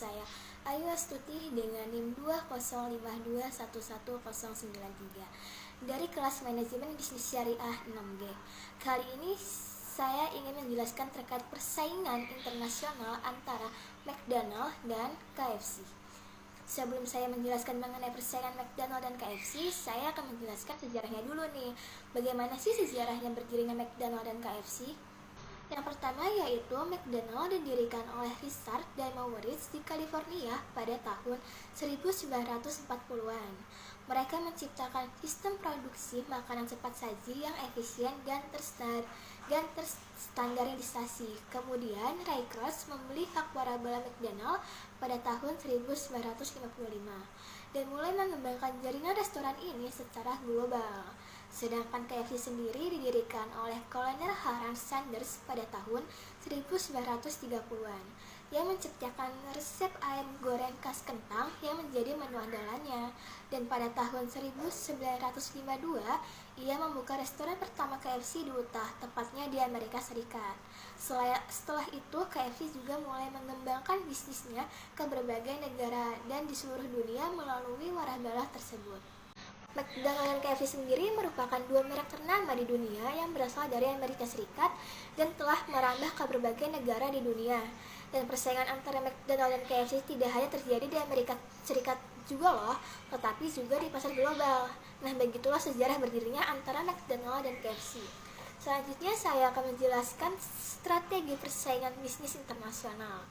saya Ayu Astuti dengan NIM 205211093 dari kelas Manajemen Bisnis Syariah 6G. Kali ini saya ingin menjelaskan terkait persaingan internasional antara McDonald dan KFC. Sebelum saya menjelaskan mengenai persaingan McDonald dan KFC, saya akan menjelaskan sejarahnya dulu nih. Bagaimana sih sejarahnya berdirinya McDonald dan KFC? Yang pertama yaitu McDonald didirikan oleh Richard dan Maurice di California pada tahun 1940-an. Mereka menciptakan sistem produksi makanan cepat saji yang efisien dan terstandarisasi. Kemudian Ray Kroc membeli hak waralaba McDonald pada tahun 1955 dan mulai mengembangkan jaringan restoran ini secara global. Sedangkan KFC sendiri didirikan oleh Kolonel Harald Sanders pada tahun 1930-an yang menciptakan resep ayam goreng khas kentang yang menjadi menu andalannya. Dan pada tahun 1952, ia membuka restoran pertama KFC di Utah, tepatnya di Amerika Serikat. Setelah itu, KFC juga mulai mengembangkan bisnisnya ke berbagai negara dan di seluruh dunia melalui waralaba tersebut. McDonald dan KFC sendiri merupakan dua merek ternama di dunia yang berasal dari Amerika Serikat dan telah merambah ke berbagai negara di dunia. Dan persaingan antara McDonald dan KFC tidak hanya terjadi di Amerika Serikat juga loh, tetapi juga di pasar global. Nah, begitulah sejarah berdirinya antara McDonald dan KFC. Selanjutnya saya akan menjelaskan strategi persaingan bisnis internasional.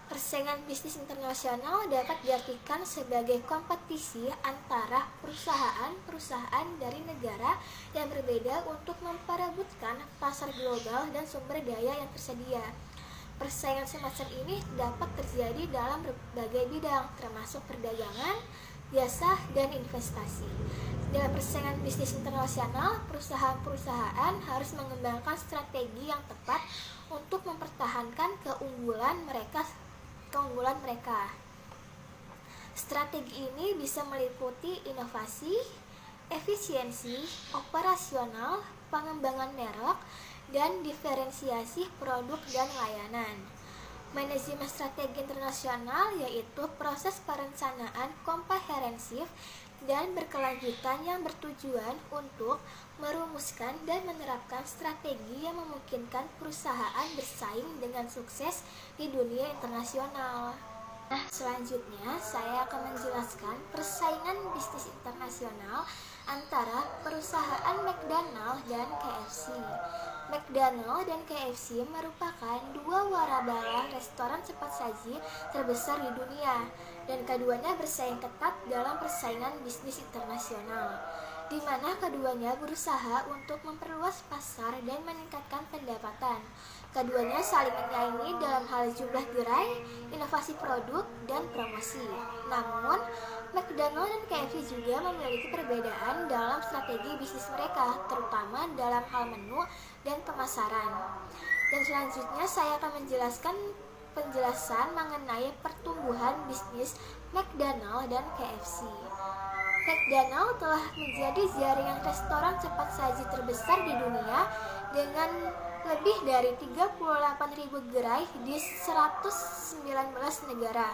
Persaingan bisnis internasional dapat diartikan sebagai kompetisi antara perusahaan-perusahaan dari negara yang berbeda untuk memperebutkan pasar global dan sumber daya yang tersedia. Persaingan semacam ini dapat terjadi dalam berbagai bidang, termasuk perdagangan, jasa, dan investasi. Dalam persaingan bisnis internasional, perusahaan-perusahaan harus mengembangkan strategi yang tepat untuk mempertahankan keunggulan mereka. Strategi ini bisa meliputi inovasi, efisiensi, operasional, pengembangan merek, dan diferensiasi produk dan layanan. Manajemen strategi internasional yaitu proses perencanaan komprehensif dan berkelanjutan yang bertujuan untuk merumuskan dan menerapkan strategi yang memungkinkan perusahaan bersaing dengan sukses di dunia internasional. Nah, selanjutnya saya akan menjelaskan persaingan bisnis internasional antara perusahaan McDonald dan KFC. McDonald dan KFC merupakan dua waralaba restoran cepat saji terbesar di dunia, dan keduanya bersaing ketat dalam persaingan bisnis internasional, di mana keduanya berusaha untuk memperluas pasar dan meningkatkan pendapatan. Keduanya saling menyaingi dalam hal jumlah gerai, inovasi produk, dan promosi. Namun, McDonald dan KFC juga memiliki perbedaan dalam strategi bisnis mereka, terutama dalam hal menu dan pemasaran. Dan selanjutnya saya akan menjelaskan penjelasan mengenai pertumbuhan bisnis McDonald dan KFC. McDonald telah menjadi jaringan restoran cepat saji terbesar di dunia dengan lebih dari 38.000 gerai di 119 negara.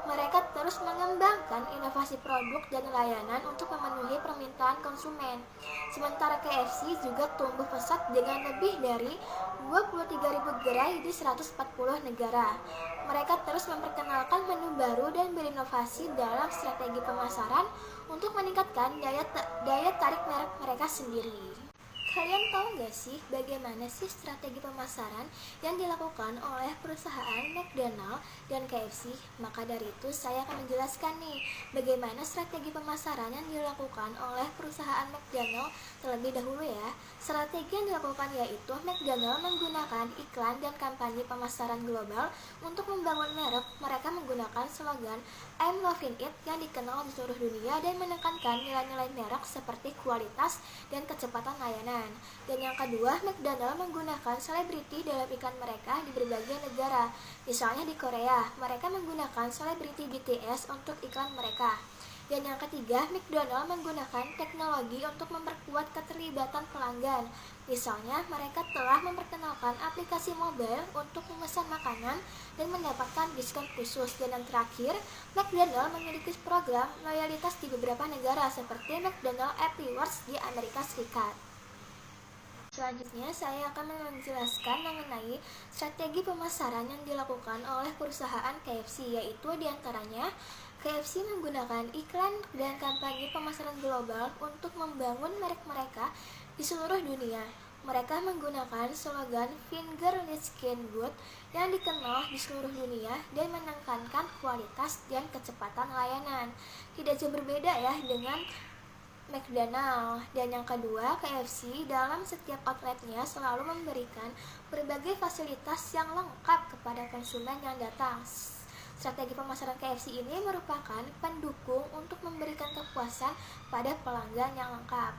Mereka terus mengembangkan inovasi produk dan layanan untuk memenuhi permintaan konsumen. Sementara KFC juga tumbuh pesat dengan lebih dari 23.000 gerai di 140 negara. Mereka terus memperkenalkan menu baru dan berinovasi dalam strategi pemasaran untuk meningkatkan daya tarik merek mereka sendiri. Kalian tahu nggak sih bagaimana sih strategi pemasaran yang dilakukan oleh perusahaan McDonald dan KFC? Maka dari itu saya akan menjelaskan nih bagaimana strategi pemasaran yang dilakukan oleh perusahaan McDonald terlebih dahulu ya. Strategi yang dilakukan yaitu McDonald menggunakan iklan dan kampanye pemasaran global untuk membangun merek. Mereka menggunakan slogan I'm loving it yang dikenal di seluruh dunia dan menekankan nilai-nilai merek seperti kualitas dan kecepatan layanan. Dan yang kedua, McDonald menggunakan selebriti dalam iklan mereka di berbagai negara. Misalnya di Korea, mereka menggunakan selebriti BTS untuk iklan mereka. Dan yang ketiga, McDonald menggunakan teknologi untuk memperkuat keterlibatan pelanggan. Misalnya, mereka telah memperkenalkan aplikasi mobile untuk memesan makanan dan mendapatkan diskon khusus. Dan yang terakhir, McDonald memiliki program loyalitas di beberapa negara seperti McDonald App Rewards di Amerika Serikat. Selanjutnya, saya akan menjelaskan mengenai strategi pemasaran yang dilakukan oleh perusahaan KFC, yaitu diantaranya KFC menggunakan iklan dan kampanye pemasaran global untuk membangun merek mereka di seluruh dunia. Mereka menggunakan slogan Finger Licks Skin Good yang dikenal di seluruh dunia dan menekankan kualitas dan kecepatan layanan. Tidak jauh berbeda ya dengan McDonald. Dan yang kedua, KFC dalam setiap outletnya selalu memberikan berbagai fasilitas yang lengkap kepada konsumen yang datang. Strategi pemasaran KFC ini merupakan pendukung untuk memberikan kepuasan pada pelanggan yang lengkap.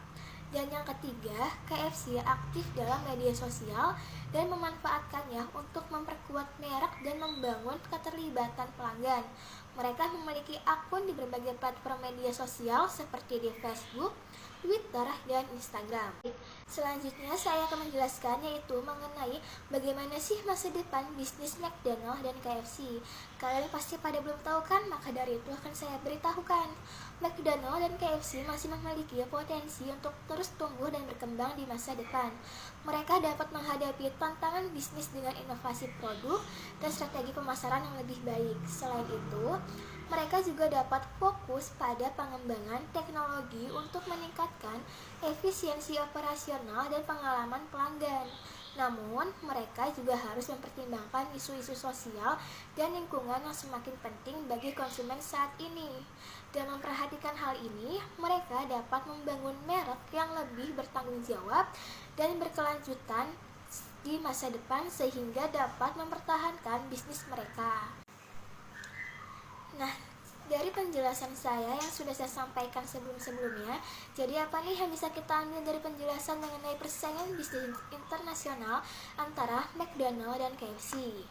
Dan yang ketiga, KFC aktif dalam media sosial dan memanfaatkannya untuk memperkuat merek dan membangun keterlibatan pelanggan. Mereka memiliki akun di berbagai platform media sosial seperti di Facebook, Twitter, dan Instagram. Selanjutnya saya akan menjelaskan yaitu mengenai bagaimana sih masa depan bisnis McDonald dan KFC. Kalian pasti pada belum tahu kan, maka dari itu akan saya beritahukan. McDonald dan KFC masih memiliki potensi untuk terus tumbuh dan berkembang di masa depan. Mereka dapat menghadapi tantangan bisnis dengan inovasi produk dan strategi pemasaran yang lebih baik. Selain itu, mereka juga dapat fokus pada pengembangan teknologi untuk meningkatkan efisiensi operasional dan pengalaman pelanggan. Namun, mereka juga harus mempertimbangkan isu-isu sosial dan lingkungan yang semakin penting bagi konsumen saat ini. Dan memperhatikan hal ini, mereka dapat membangun merek yang lebih bertanggung jawab dan berkelanjutan di masa depan sehingga dapat mempertahankan bisnis mereka. Nah, dari penjelasan saya yang sudah saya sampaikan sebelum-sebelumnya, jadi apa nih yang bisa kita ambil dari penjelasan mengenai persaingan bisnis internasional antara McDonald dan KFC?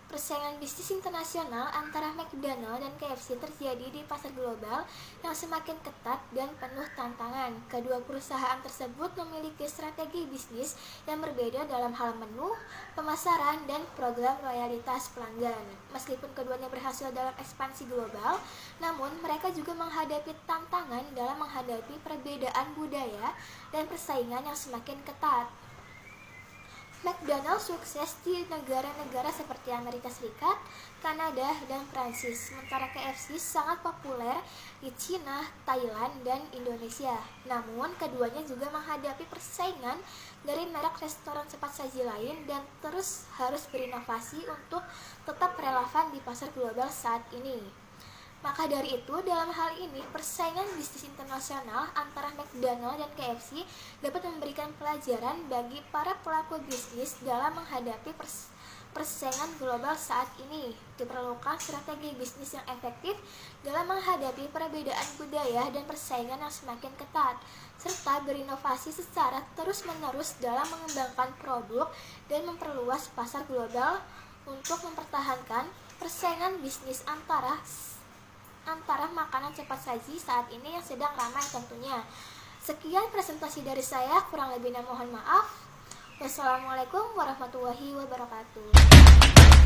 Persaingan bisnis internasional antara McDonald dan KFC terjadi di pasar global yang semakin ketat dan penuh tantangan. Kedua perusahaan tersebut memiliki strategi bisnis yang berbeda dalam hal menu, pemasaran, dan program loyalitas pelanggan. Meskipun keduanya berhasil dalam ekspansi global, namun mereka juga menghadapi tantangan dalam menghadapi perbedaan budaya dan persaingan yang semakin ketat. McDonald sukses di negara-negara seperti Amerika Serikat, Kanada, dan Prancis, sementara KFC sangat populer di Cina, Thailand, dan Indonesia. Namun, keduanya juga menghadapi persaingan dari merek restoran cepat saji lain dan terus harus berinovasi untuk tetap relevan di pasar global saat ini. Maka dari itu, dalam hal ini, persaingan bisnis internasional antara McDonald dan KFC dapat memberikan pelajaran bagi para pelaku bisnis dalam menghadapi persaingan global saat ini. Diperlukan strategi bisnis yang efektif dalam menghadapi perbedaan budaya dan persaingan yang semakin ketat, serta berinovasi secara terus-menerus dalam mengembangkan produk dan memperluas pasar global untuk mempertahankan persaingan bisnis antara makanan cepat saji saat ini yang sedang ramai tentunya. Sekian presentasi dari saya, kurang lebihnya mohon maaf. Wassalamualaikum warahmatullahi wabarakatuh.